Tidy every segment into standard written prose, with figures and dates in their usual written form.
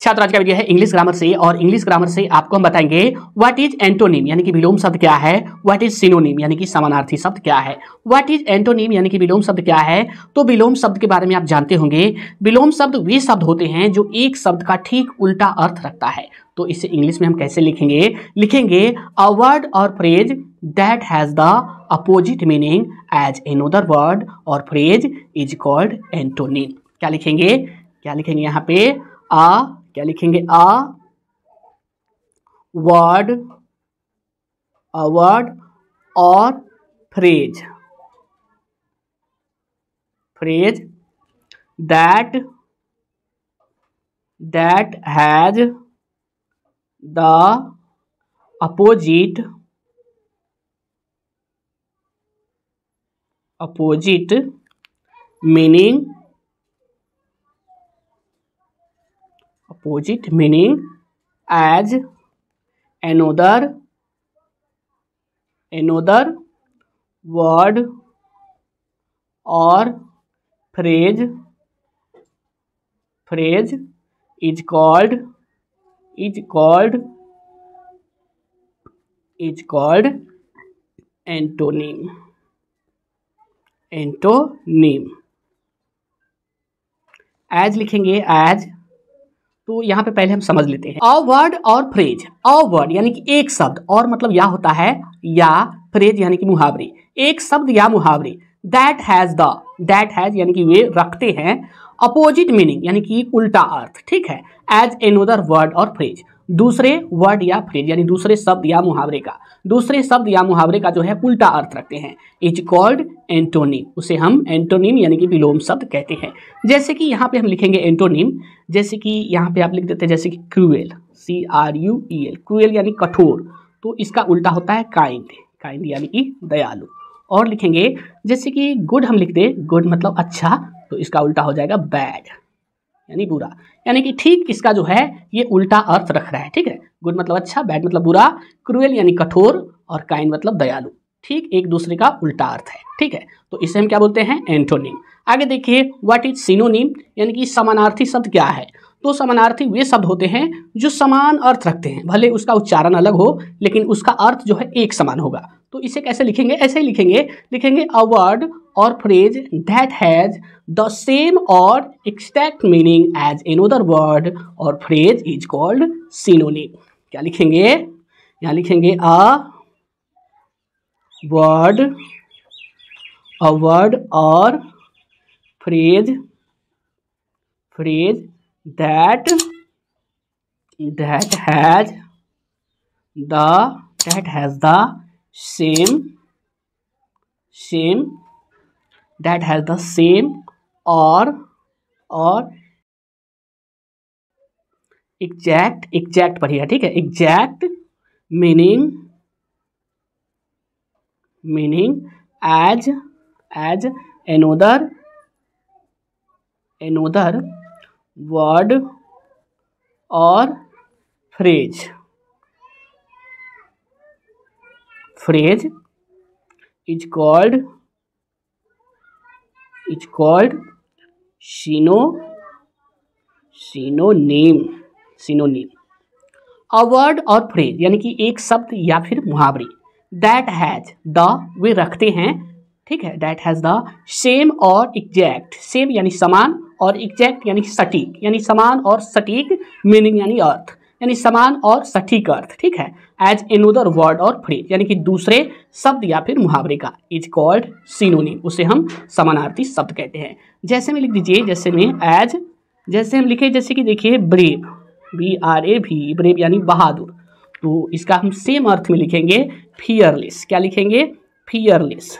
छात्र आज का वीडियो है इंग्लिश ग्रामर से, और इंग्लिश ग्रामर से आपको हम बताएंगे व्हाट इज एंटोनिम यानी कि विलोम शब्द क्या है, व्हाट इज सिनोनिम यानी कि समानार्थी शब्द क्या है। व्हाट इज एंटोनिम यानी कि विलोम शब्द क्या है, तो विलोम शब्द के बारे में आप जानते होंगे। विलोम शब्द वे शब्द होते हैं जो एक शब्द का ठीक उल्टा अर्थ रखता है। तो इसे इंग्लिश में हम कैसे लिखेंगे a word or phrase that has the opposite meaning as another word or phrase is called antonym. क्या लिखेंगे यहाँ पे क्या लिखेंगे a word or phrase that has the opposite meaning as another word or phrase is called antonym. As लिखेंगे as, तो यहाँ पे पहले हम समझ लेते हैं। A word or phrase, a word यानी कि एक शब्द, और मतलब या होता है या, फ्रेज यानी कि मुहावरे, एक शब्द या मुहावरे। दैट हैज यानी कि वे रखते हैं अपोजिट मीनिंग यानी कि उल्टा अर्थ, ठीक है, as another word or phrase, दूसरे वर्ड या फ्रेज यानी दूसरे शब्द या मुहावरे का जो है उल्टा अर्थ रखते हैं, इज कॉल्ड एंटोनिम, उसे हम एंटोनिम यानी कि विलोम शब्द कहते हैं। जैसे कि यहाँ पे हम लिखेंगे एंटोनिम, जैसे कि यहाँ पे आप लिख देते हैं जैसे कि क्रूएल, CRUEL, क्रूएल यानी कठोर, तो इसका उल्टा होता है काइंड यानी कि दयालु। और लिखेंगे जैसे कि गुड हम लिख दे, गुड मतलब अच्छा, तो इसका उल्टा हो जाएगा बैड यानी बुरा, यानी कि ठीक इसका जो है ये उल्टा अर्थ रख रहा है, ठीक है, गुड मतलब अच्छा, बैड मतलब बुरा, क्रूएल यानी कठोर, और काइंड मतलब दयालु, ठीक एक दूसरे का उल्टा अर्थ है, ठीक है, तो इसे हम क्या बोलते हैं एंटोनिम। आगे देखिए व्हाट इज सिनोनिम यानी कि समानार्थी शब्द क्या है, तो समानार्थी वे शब्द होते हैं जो समान अर्थ रखते हैं, भले उसका उच्चारण अलग हो लेकिन उसका अर्थ जो है एक समान होगा। तो इसे कैसे लिखेंगे, ऐसे ही लिखेंगे a word or phrase that has the same or exact meaning as another word or phrase is called synonym. क्या लिखेंगे, यहाँ लिखेंगे a word or phrase that has the same or exact पढ़िएगा, ठीक है, exact meaning as another word or phrase is called synonym. A word or phrase यानी कि एक शब्द या फिर मुहावरे, दैट हैज द वे रखते हैं, ठीक है, that has the same or exact, same यानी समान और एग्जैक्ट यानी सटीक, यानी समान और सटीक, मीनिंग यानी अर्थ, यानी समान और सटीक अर्थ, ठीक है, as another word or phrase यानी कि दूसरे शब्द या फिर मुहावरे का, इज कॉल्ड सिनोनिम, उसे हम समानार्थी शब्द कहते हैं। जैसे में लिख दीजिए, जैसे हम लिखे, जैसे कि देखिए ब्रेव, BRAV, ब्रेव यानी बहादुर, तो इसका हम सेम अर्थ में लिखेंगे फियरलेस। क्या लिखेंगे, फियरलेस,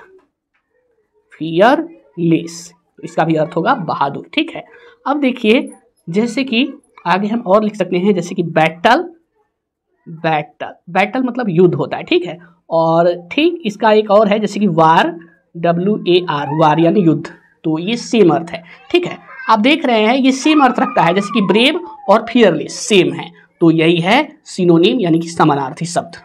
तो इसका भी अर्थ होगा बहादुर, ठीक है। अब देखिए जैसे कि आगे हम और लिख सकते हैं, जैसे कि बैटल मतलब युद्ध होता है, ठीक है, और ठीक इसका एक और है जैसे कि वार, WAR, वार यानी युद्ध, तो ये सेम अर्थ है, ठीक है, आप देख रहे हैं ये सेम अर्थ रखता है, जैसे कि ब्रेव और फियरलेस सेम है, तो यही है सिनोनिम यानी कि समानार्थी शब्द।